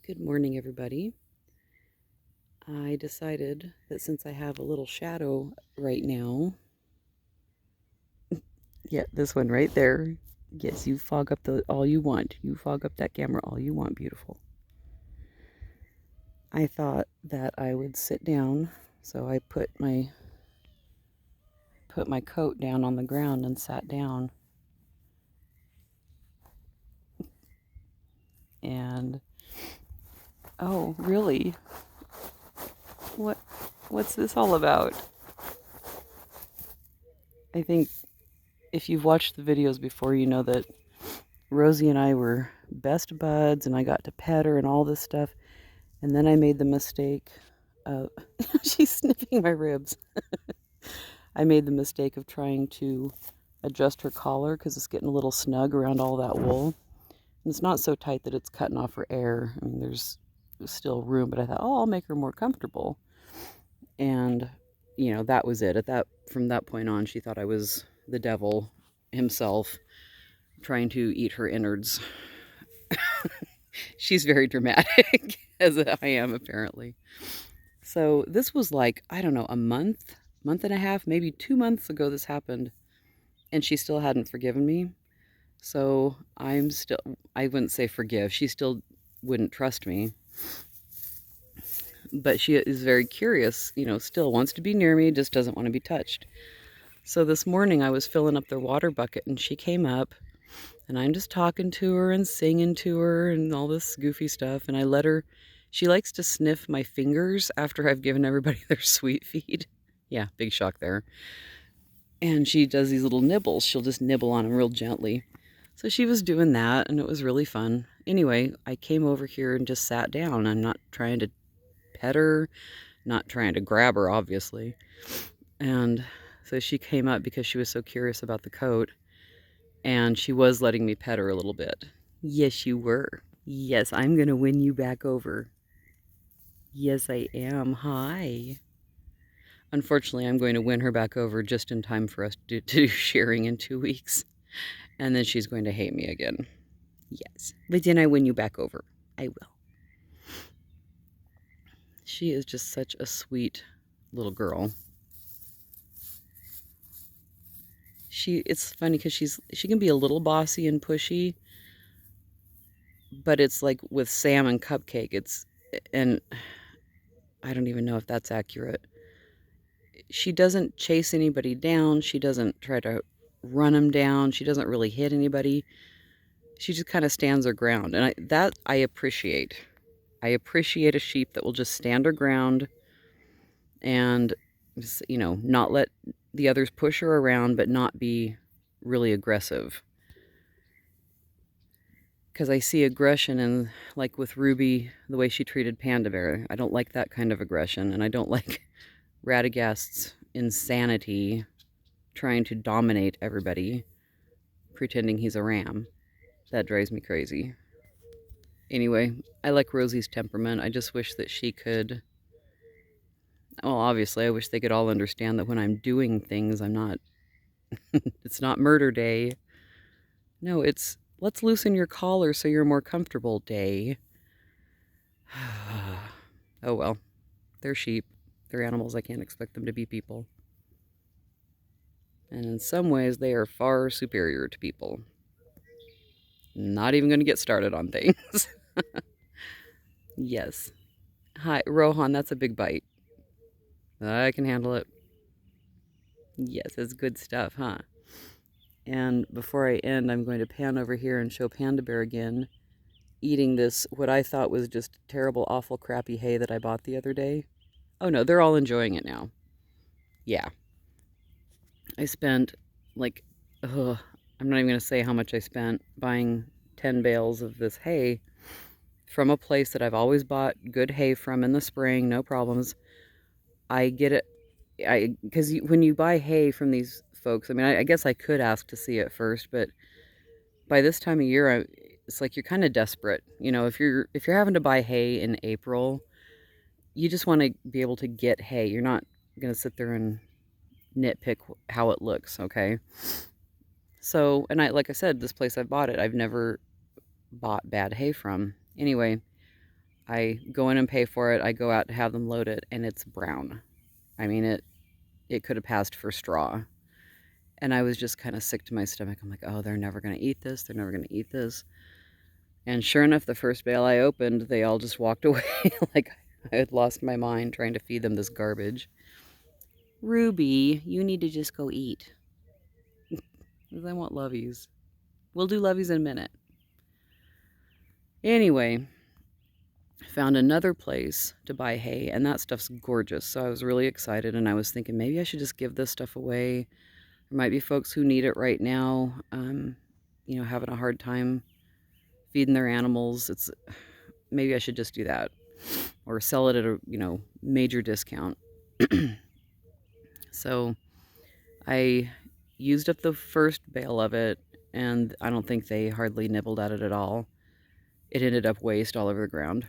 Good morning, everybody. I decided that since I have a little shadow right now, yeah, this one right there. Yes, you fog up all you want. You fog up that camera all you want, beautiful. I thought that I would sit down, so I put my coat down on the ground and sat down. And oh, really? What what's this all about? I think if you've watched the videos before, you know that Rosie and I were best buds and I got to pet her and all this stuff. And then I made the mistake of, she's sniffing my ribs. I made the mistake of trying to adjust her collar because it's getting a little snug around all that wool. And it's not so tight that it's cutting off her air. I mean, there's still room, but I thought, oh, I'll make her more comfortable. And, that was it. From that point on, she thought I was the devil himself trying to eat her innards. She's very dramatic, as I am, apparently. So this was like, I don't know, a month and a half, maybe 2 months ago this happened, and she still hadn't forgiven me. So I wouldn't say forgive, she still wouldn't trust me. But she is very curious, still wants to be near me, just doesn't want to be touched. So this morning I was filling up their water bucket and she came up and I'm just talking to her and singing to her and all this goofy stuff. And I let her, she likes to sniff my fingers after I've given everybody their sweet feed. Yeah, big shock there. And she does these little nibbles. She'll just nibble on them real gently. So she was doing that and it was really fun. Anyway, I came over here and just sat down. I'm not trying to pet her, not trying to grab her, obviously. And so she came up because she was so curious about the coat. And she was letting me pet her a little bit. Yes, you were. Yes, I'm going to win you back over. Yes, I am. Hi. Unfortunately, I'm going to win her back over just in time for us to do sharing in 2 weeks. And then she's going to hate me again. Yes. But then I win you back over. I will. She is just such a sweet little girl. It's funny because she can be a little bossy and pushy, but it's like with Sam and Cupcake, and I don't even know if that's accurate. She doesn't chase anybody down. She doesn't try to run them down. She doesn't really hit anybody. She just kind of stands her ground. And I appreciate. I appreciate a sheep that will just stand her ground and, just, not let the others push her around, but not be really aggressive. Because I see aggression in, like with Ruby, the way she treated Panda Bear. I don't like that kind of aggression, and I don't like Radagast's insanity trying to dominate everybody, pretending he's a ram. That drives me crazy. Anyway, I like Rosie's temperament. I just wish that she could... Well, obviously, I wish they could all understand that when I'm doing things, I'm not... It's not murder day. No, it's let's loosen your collar so you're more comfortable day. Oh well. They're sheep. They're animals. I can't expect them to be people. And in some ways, they are far superior to people. Not even going to get started on things. Yes. Hi, Rohan, that's a big bite. I can handle it. Yes, it's good stuff, huh? And before I end, I'm going to pan over here and show Panda Bear again eating this, what I thought was just terrible, awful, crappy hay that I bought the other day. Oh no, they're all enjoying it now. Yeah. I spent like, I'm not even going to say how much I spent buying 10 bales of this hay from a place that I've always bought good hay from in the spring, no problems. I get it, because when you buy hay from these folks, I mean, I guess I could ask to see it first, but by this time of year, it's like you're kind of desperate. If you're having to buy hay in April, you just want to be able to get hay. You're not going to sit there and nitpick how it looks, okay? So, and like I said, this place I bought it, I've never bought bad hay from. Anyway, I go in and pay for it. I go out to have them load it, and it's brown. I mean, it could have passed for straw. And I was just kind of sick to my stomach. I'm like, oh, they're never going to eat this. They're never going to eat this. And sure enough, the first bale I opened, they all just walked away like I had lost my mind trying to feed them this garbage. Ruby, you need to just go eat. Because I want lovies. We'll do lovies in a minute. Anyway, found another place to buy hay, and that stuff's gorgeous. So I was really excited, and I was thinking maybe I should just give this stuff away. There might be folks who need it right now, having a hard time feeding their animals. Maybe I should just do that, or sell it at a major discount. So I used up the first bale of it, and I don't think they hardly nibbled at it at all. It ended up waste all over the ground.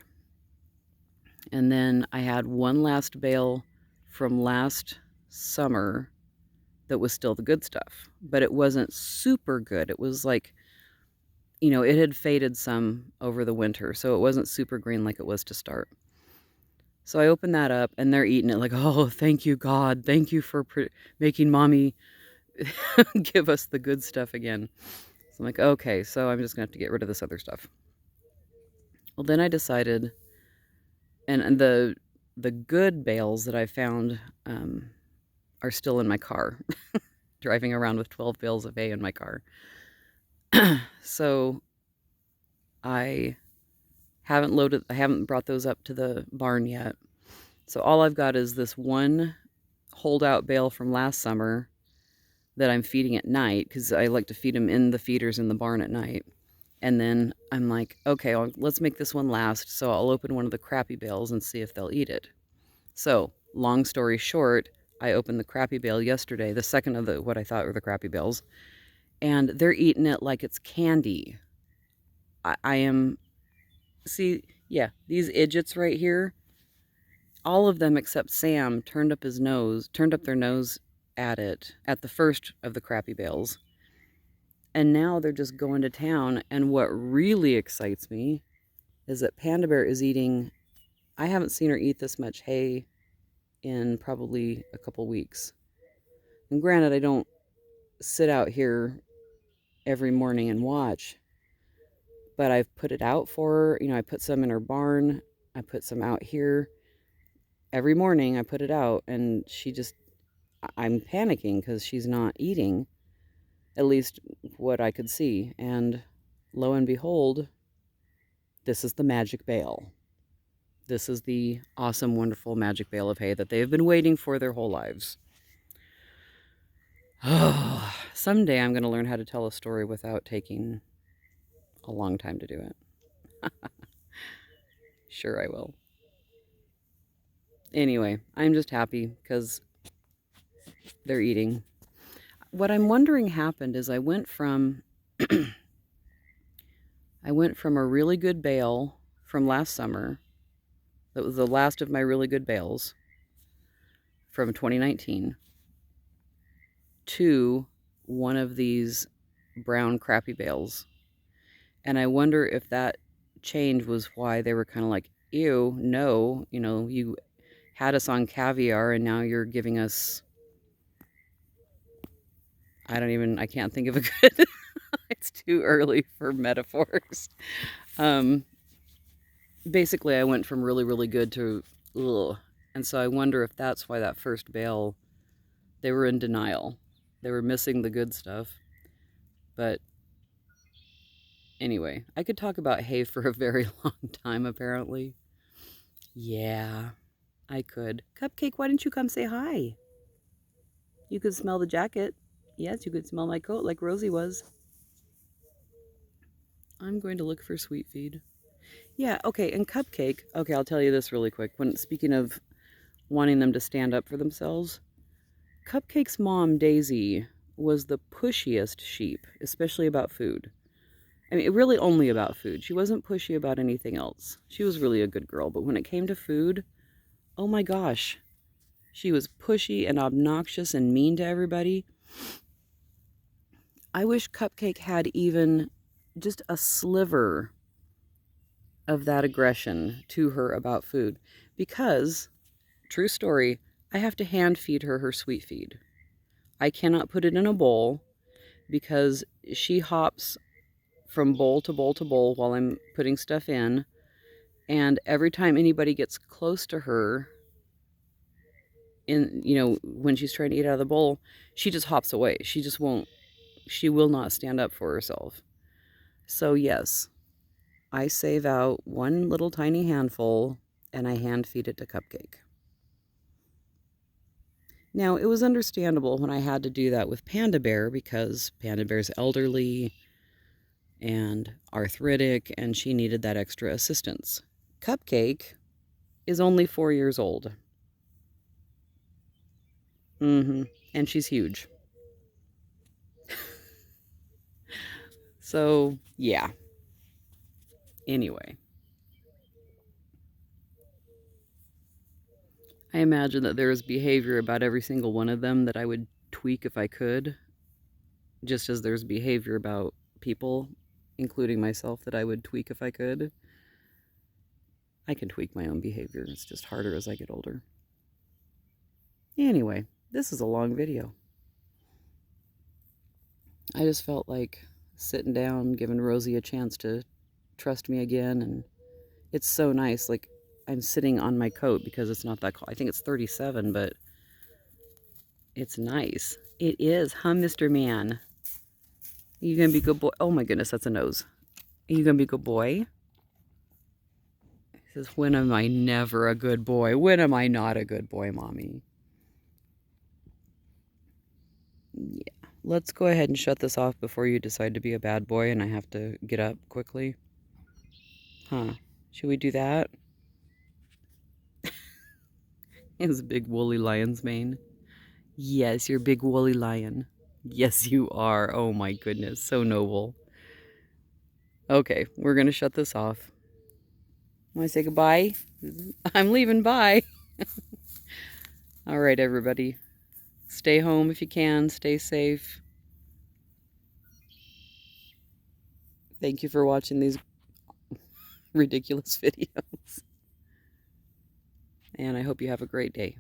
And then I had one last bale from last summer that was still the good stuff, but it wasn't super good. It was like, it had faded some over the winter, so it wasn't super green like it was to start. So I opened that up, and they're eating it like, oh, thank you, God. Thank you for making Mommy give us the good stuff again. So I'm like, okay, so I'm just going to have to get rid of this other stuff. Well, then I decided, and the good bales that I found are still in my car, driving around with 12 bales of hay in my car. So I haven't brought those up to the barn yet. So all I've got is this one holdout bale from last summer that I'm feeding at night, because I like to feed them in the feeders in the barn at night. And then I'm like, okay, well, let's make this one last. So I'll open one of the crappy bales and see if they'll eat it. So long story short, I opened the crappy bale yesterday, the second of what I thought were the crappy bales, and they're eating it like it's candy. I am, see, yeah, these idiots right here, all of them except Sam turned up their nose at it at the first of the crappy bales. And now they're just going to town. And what really excites me is that Panda Bear is eating, I haven't seen her eat this much hay in probably a couple weeks. And granted, I don't sit out here every morning and watch, but I've put it out for her. I put some in her barn. I put some out here. Every morning I put it out, and I'm panicking because she's not eating, at least what I could see. And lo and behold, this is the magic bale. This is the awesome, wonderful magic bale of hay that they've been waiting for their whole lives. Oh, someday I'm going to learn how to tell a story without taking a long time to do it. Sure I will. Anyway, I'm just happy because they're eating. What I'm wondering happened is I went from a really good bale from last summer. That was the last of my really good bales from 2019 to one of these brown crappy bales. And I wonder if that change was why they were kind of like, ew, no, you had us on caviar and now you're giving us, I can't think of a good, it's too early for metaphors. Basically I went from really, really good to ugh. And so I wonder if that's why that first bale, they were in denial. They were missing the good stuff. But anyway, I could talk about hay for a very long time, apparently. Yeah, I could. Cupcake, why didn't you come say hi? You could smell the jacket. Yes, you could smell my coat like Rosie was. I'm going to look for Sweet Feed. Yeah, okay, and Cupcake. Okay, I'll tell you this really quick. Speaking of wanting them to stand up for themselves, Cupcake's mom, Daisy, was the pushiest sheep, especially about food. I mean, really only about food. She wasn't pushy about anything else. She was really a good girl, but when it came to food, oh my gosh, she was pushy and obnoxious and mean to everybody. I wish Cupcake had even just a sliver of that aggression to her about food because, true story, I have to hand feed her sweet feed. I cannot put it in a bowl because she hops from bowl to bowl to bowl while I'm putting stuff in. And every time anybody gets close to her, when she's trying to eat out of the bowl, she just hops away. She will not stand up for herself. So, yes, I save out one little tiny handful and I hand feed it to Cupcake. Now, it was understandable when I had to do that with Panda Bear because Panda Bear's elderly and arthritic and she needed that extra assistance. Cupcake is only 4 years old. And she's huge. So, yeah. Anyway, I imagine that there is behavior about every single one of them that I would tweak if I could, just as there's behavior about people, including myself, that I would tweak if I could. I can tweak my own behavior. It's just harder as I get older. Anyway, this is a long video. I just felt like sitting down, giving Rosie a chance to trust me again, and it's so nice. Like, I'm sitting on my coat because it's not that cold. I think it's 37, but it's nice. It is, huh, Mr. Man? You gonna be a good boy? Oh my goodness, that's a nose. Are you gonna be a good boy? He says, when am I never a good boy? When am I not a good boy, Mommy? Yeah. Let's go ahead and shut this off before you decide to be a bad boy and I have to get up quickly. Huh. Should we do that? His big woolly lion's mane. Yes, you're a big woolly lion. Yes, you are. Oh my goodness, so noble. Okay, we're gonna shut this off. Want to say goodbye? I'm leaving. Bye. All right, everybody. Stay home if you can. Stay safe. Thank you for watching these ridiculous videos. And I hope you have a great day.